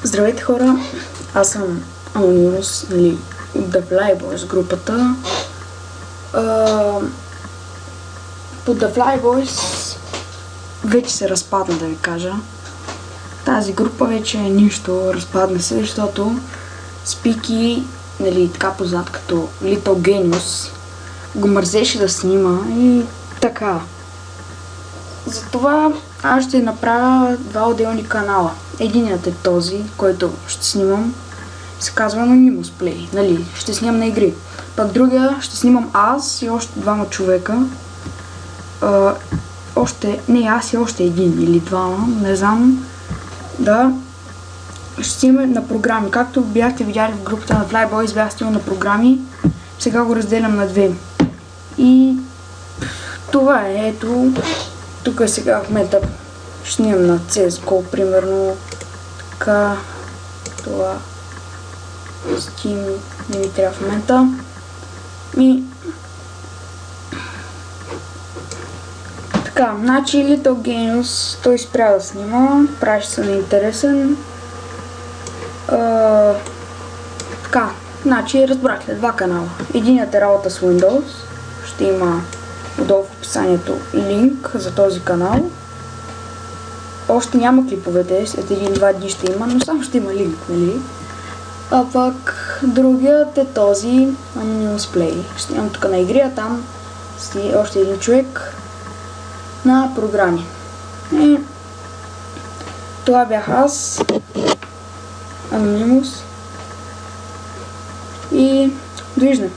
Здравейте хора, аз съм Anonymous, нали, от The Flyboys групата. По The Flyboys вече се разпадна, да ви кажа. Тази група вече е нищо, разпадна се, защото Спики, нали, така познат като Little Genius, го мързеше да снима и така. Затова аз ще направя два отделни канала. Единият е този, който ще снимам, се казва Anonymous Play, нали, ще снимам на игри. Пък другия ще снимам аз и още двама човека. Аз и още един или двама, не знам. Да, ще снимаме на програми. Както бяхте видяли в групата на Flyboys, бях снимал на програми. Сега го разделям на две. И това е, ето. Тук сега в момента ще снимам на CSGO, примерно. Така, това Steam не ми трябва в момента. Така, значи Little Genius, той спря да снима, прави се неинтересен. Така, значи разбрахте два канала. Единият е работа с Windows, ще има отдолу в описанието линк за този канал. Още няма клиповете, след един-два дни ще има, но само ще има линк, нали? А пък другият е този Anonymous Play. Ще имам тук на игри, а там още един човек на програми. И това бях аз, Anonymous, и довиждане.